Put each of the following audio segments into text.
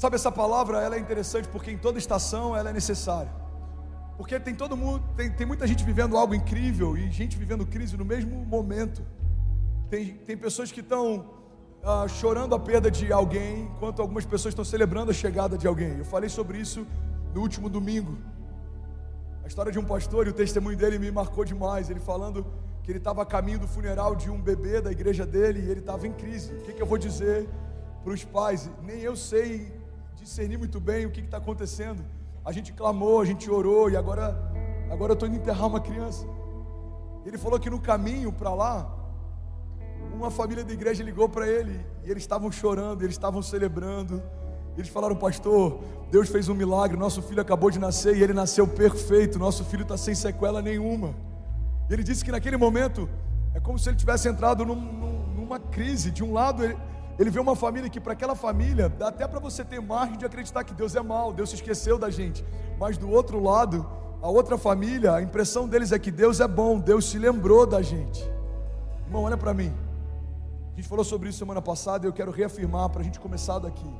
Sabe, essa palavra, ela é interessante porque em toda estação ela é necessária. Porque tem todo mundo, tem muita gente vivendo algo incrível e gente vivendo crise no mesmo momento. Tem pessoas que estão chorando a perda de alguém, enquanto algumas pessoas estão celebrando a chegada de alguém. Eu falei sobre isso no último domingo. A história de um pastor e o testemunho dele me marcou demais. Ele falando que ele estava a caminho do funeral de um bebê da igreja dele e ele estava em crise. O que eu vou dizer para os pais? Nem eu sei discernir muito bem o que está acontecendo. A gente clamou, a gente orou e agora eu estou indo enterrar uma criança. Ele falou que no caminho para lá, uma família da igreja ligou para ele e eles estavam chorando, eles estavam celebrando. Eles falaram: pastor, Deus fez um milagre, nosso filho acabou de nascer e ele nasceu perfeito, nosso filho está sem sequela nenhuma. E ele disse que naquele momento é como se ele tivesse entrado numa crise. De um lado ele vê uma família que, para aquela família, dá até para você ter margem de acreditar que Deus é mau, Deus se esqueceu da gente. Mas do outro lado, a outra família, a impressão deles é que Deus é bom, Deus se lembrou da gente. Irmão, olha para mim. A gente falou sobre isso semana passada e eu quero reafirmar para a gente começar daqui.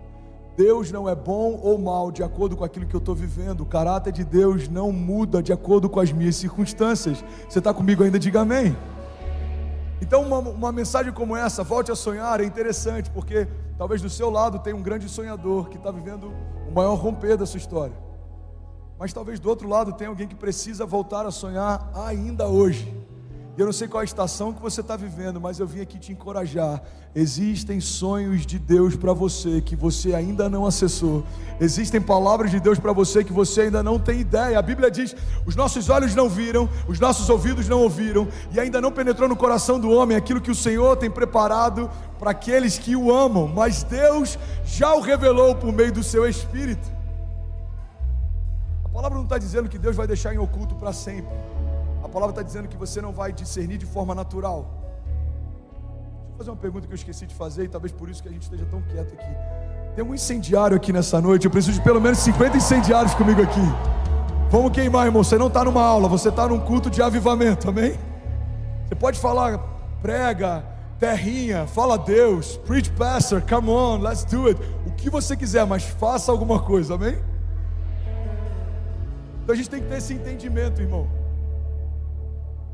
Deus não é bom ou mal de acordo com aquilo que eu estou vivendo. O caráter de Deus não muda de acordo com as minhas circunstâncias. Você está comigo ainda? Diga amém. Então uma mensagem como essa, volte a sonhar, é interessante, porque talvez do seu lado tenha um grande sonhador que está vivendo o maior romper da sua história. Mas talvez do outro lado tenha alguém que precisa voltar a sonhar ainda hoje. E eu não sei qual a estação que você está vivendo, mas eu vim aqui te encorajar. Existem sonhos de Deus para você que você ainda não acessou. Existem palavras de Deus para você que você ainda não tem ideia. A Bíblia diz: os nossos olhos não viram, os nossos ouvidos não ouviram, e ainda não penetrou no coração do homem aquilo que o Senhor tem preparado para aqueles que o amam. Mas Deus já o revelou por meio do seu Espírito. A palavra não está dizendo que Deus vai deixar em oculto para sempre. A palavra está dizendo que você não vai discernir de forma natural. Deixa eu fazer uma pergunta que eu esqueci de fazer, e talvez por isso que a gente esteja tão quieto aqui. Tem um incendiário aqui nessa noite. Eu preciso de pelo menos 50 incendiários comigo aqui. Vamos queimar, irmão. Você não está numa aula, você está num culto de avivamento, amém? Você pode falar, prega, terrinha, fala a Deus, preach pastor, come on, let's do it. O que você quiser, mas faça alguma coisa, amém? Então a gente tem que ter esse entendimento, irmão.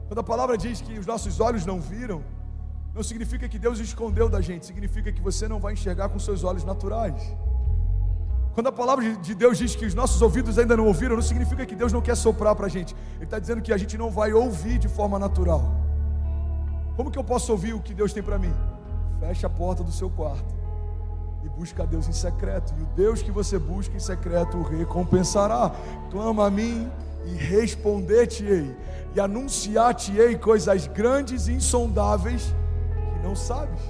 Quando a palavra diz que os nossos olhos não viram, não significa que Deus escondeu da gente, significa que você não vai enxergar com seus olhos naturais. Quando a palavra de Deus diz que os nossos ouvidos ainda não ouviram, não significa que Deus não quer soprar para a gente. Ele está dizendo que a gente não vai ouvir de forma natural. Como que eu posso ouvir o que Deus tem para mim? Feche a porta do seu quarto e busca a Deus em secreto, e o Deus que você busca em secreto o recompensará. Clama a mim e responder-te-ei, e anunciar-te-ei coisas grandes e insondáveis que não sabes.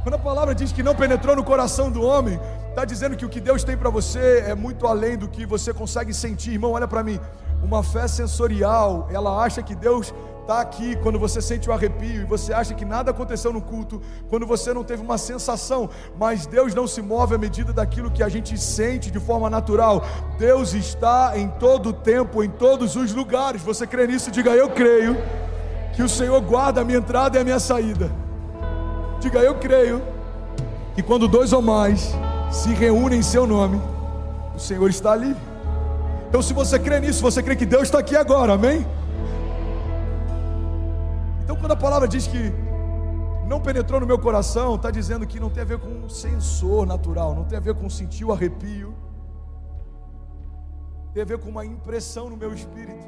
Quando a palavra diz que não penetrou no coração do homem, está dizendo que o que Deus tem para você é muito além do que você consegue sentir. Irmão, olha para mim. Uma fé sensorial, ela acha que Deus está aqui quando você sente o arrepio, e você acha que nada aconteceu no culto quando você não teve uma sensação. Mas Deus não se move à medida daquilo que a gente sente de forma natural. Deus está em todo o tempo, em todos os lugares. Você crê nisso? Diga: eu creio que o Senhor guarda a minha entrada e a minha saída. Diga: eu creio que quando dois ou mais se reúnem em seu nome, o Senhor está ali. Então, se você crê nisso, você crê que Deus está aqui agora, amém? Então, quando a palavra diz que não penetrou no meu coração, está dizendo que não tem a ver com um sensor natural, não tem a ver com sentir o arrepio, tem a ver com uma impressão no meu espírito.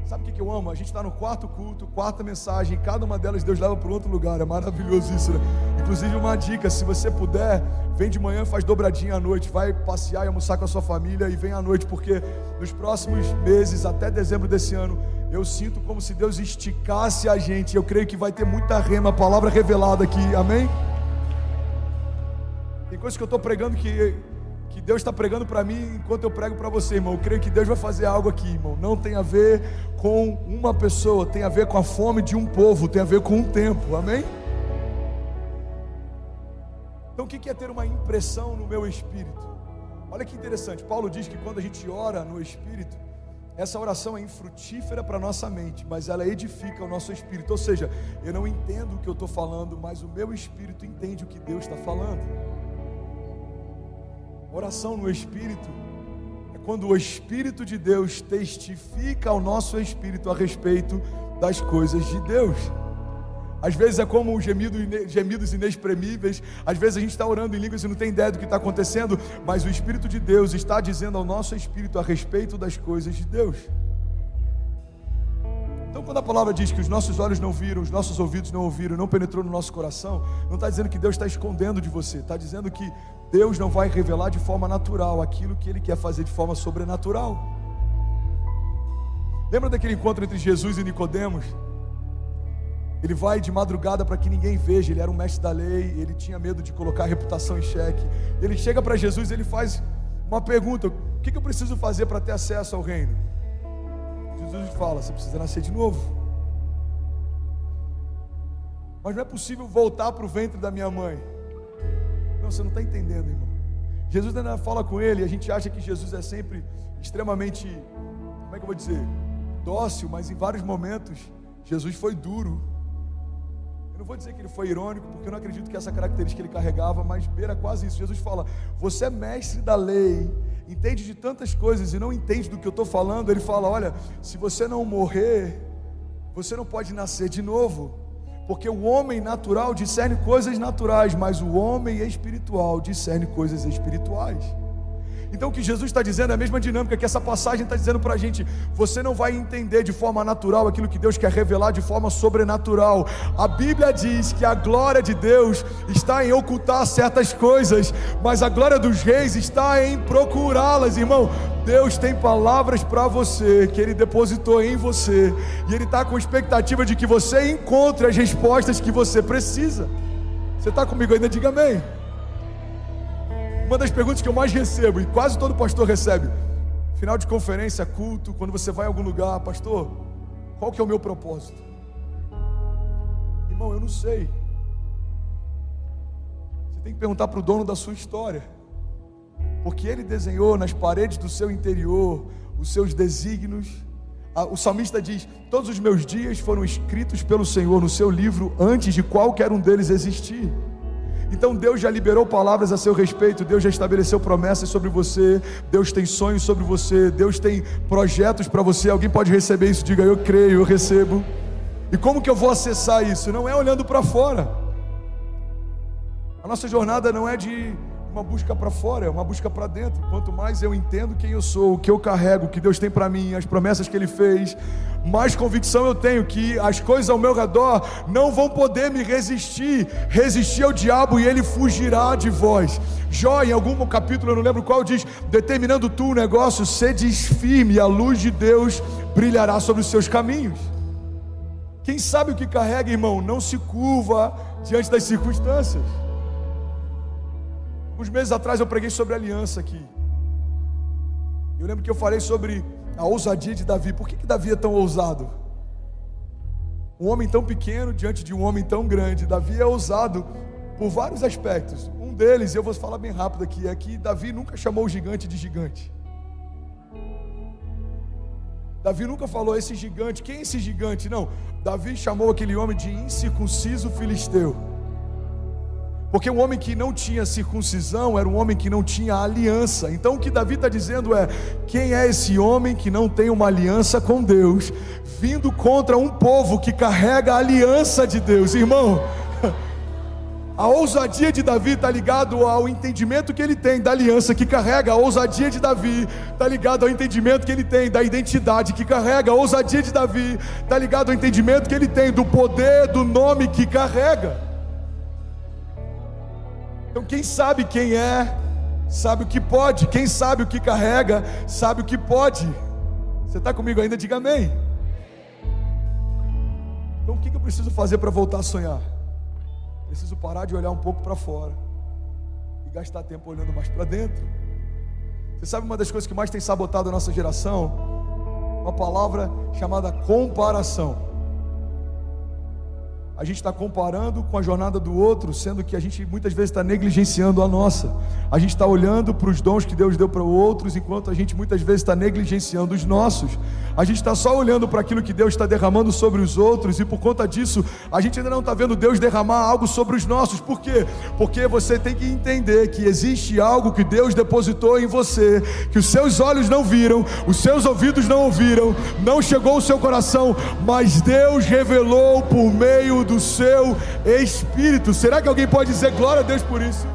Sabe o que eu amo? A gente está no quarto culto, quarta mensagem, e cada uma delas Deus leva para outro lugar. É maravilhoso isso, né? Inclusive, uma dica: se você puder, vem de manhã, faz dobradinha à noite, vai passear e almoçar com a sua família, e vem à noite, porque nos próximos meses, até dezembro desse ano, eu sinto como se Deus esticasse a gente. Eu creio que vai ter muita rema, palavra revelada aqui, amém? Tem coisas que eu estou pregando que Deus está pregando para mim enquanto eu prego para você, irmão. Eu creio que Deus vai fazer algo aqui, irmão. Não tem a ver com uma pessoa, tem a ver com a fome de um povo, tem a ver com um tempo, amém? Então o que é ter uma impressão no meu espírito? Olha que interessante, Paulo diz que quando a gente ora no espírito, essa oração é infrutífera para a nossa mente, mas ela edifica o nosso espírito. Ou seja, eu não entendo o que eu estou falando, mas o meu espírito entende o que Deus está falando. Oração no Espírito é quando o Espírito de Deus testifica ao nosso espírito a respeito das coisas de Deus. Às vezes é como gemidos inexprimíveis. Às vezes a gente está orando em línguas e não tem ideia do que está acontecendo, mas o Espírito de Deus está dizendo ao nosso espírito a respeito das coisas de Deus. Então, quando a palavra diz que os nossos olhos não viram, os nossos ouvidos não ouviram, não penetrou no nosso coração, não está dizendo que Deus está escondendo de você, está dizendo que Deus não vai revelar de forma natural aquilo que Ele quer fazer de forma sobrenatural. Lembra daquele encontro entre Jesus e Nicodemos? Ele vai de madrugada para que ninguém veja. Ele era um mestre da lei, ele tinha medo de colocar a reputação em xeque. Ele chega para Jesus e ele faz uma pergunta: o que eu preciso fazer para ter acesso ao reino? Jesus fala: você precisa nascer de novo. Mas não é possível voltar para o ventre da minha mãe. Não, você não está entendendo, irmão. Jesus ainda fala com ele, e a gente acha que Jesus é sempre extremamente, como é que eu vou dizer, dócil, mas em vários momentos Jesus foi duro. Eu não vou dizer que ele foi irônico, porque eu não acredito que essa característica ele carregava, mas beira quase isso. Jesus fala: você é mestre da lei, entende de tantas coisas e não entende do que eu estou falando. Ele fala: olha, se você não morrer, você não pode nascer de novo, porque o homem natural discerne coisas naturais, mas o homem espiritual discerne coisas espirituais. Então o que Jesus está dizendo é a mesma dinâmica que essa passagem está dizendo para a gente. Você não vai entender de forma natural aquilo que Deus quer revelar de forma sobrenatural. A Bíblia diz que a glória de Deus está em ocultar certas coisas, mas a glória dos reis está em procurá-las, irmão. Deus tem palavras para você, que Ele depositou em você, e Ele está com expectativa de que você encontre as respostas que você precisa. Você está comigo ainda? Diga amém. Uma das perguntas que eu mais recebo, e quase todo pastor recebe, final de conferência, culto, quando você vai em algum lugar: pastor, qual que é o meu propósito? Irmão, eu não sei. Você tem que perguntar para o dono da sua história, porque Ele desenhou nas paredes do seu interior os seus desígnios. O salmista diz: todos os meus dias foram escritos pelo Senhor no seu livro antes de qualquer um deles existir. Então Deus já liberou palavras a seu respeito, Deus já estabeleceu promessas sobre você, Deus tem sonhos sobre você, Deus tem projetos para você. Alguém pode receber isso? Diga: eu creio, eu recebo. E como que eu vou acessar isso? Não é olhando para fora. A nossa jornada não é de uma busca para fora, é uma busca para dentro. Quanto mais eu entendo quem eu sou, o que eu carrego, o que Deus tem para mim, as promessas que Ele fez, mais convicção eu tenho que as coisas ao meu redor não vão poder me resistir ao diabo, e ele fugirá de vós. Jó, em algum capítulo, eu não lembro qual, diz: determinando tu o negócio, sedes firme, e a luz de Deus brilhará sobre os seus caminhos. Quem sabe o que carrega, irmão, não se curva diante das circunstâncias. Uns meses atrás eu preguei sobre aliança aqui. Eu lembro que eu falei sobre a ousadia de Davi. Por que Davi é tão ousado? Um homem tão pequeno diante de um homem tão grande. Davi é ousado por vários aspectos. Um deles, eu vou falar bem rápido aqui, é que Davi nunca chamou o gigante de gigante. Davi nunca falou: esse gigante, quem é esse gigante? Não, Davi chamou aquele homem de incircunciso filisteu. Porque um homem que não tinha circuncisão era um homem que não tinha aliança. Então o que Davi está dizendo é: quem é esse homem que não tem uma aliança com Deus, vindo contra um povo que carrega a aliança de Deus? Irmão, a ousadia de Davi está ligado ao entendimento que ele tem da aliança que carrega. A ousadia de Davi está ligado ao entendimento que ele tem da identidade que carrega. A ousadia de Davi está ligado ao entendimento que ele tem do poder do nome que carrega. Então quem sabe quem é, sabe o que pode. Quem sabe o que carrega, sabe o que pode. Você está comigo ainda? Diga amém. Então o que eu preciso fazer para voltar a sonhar? Preciso parar de olhar um pouco para fora e gastar tempo olhando mais para dentro. Você sabe uma das coisas que mais tem sabotado a nossa geração? Uma palavra chamada comparação. A gente está comparando com a jornada do outro, sendo que a gente muitas vezes está negligenciando a nossa. A gente está olhando para os dons que Deus deu para outros, enquanto a gente muitas vezes está negligenciando os nossos. A gente está só olhando para aquilo que Deus está derramando sobre os outros, e por conta disso, a gente ainda não está vendo Deus derramar algo sobre os nossos. Por quê? Porque você tem que entender que existe algo que Deus depositou em você, que os seus olhos não viram, os seus ouvidos não ouviram, não chegou ao seu coração, mas Deus revelou por meio do seu Espírito. Será que alguém pode dizer glória a Deus por isso?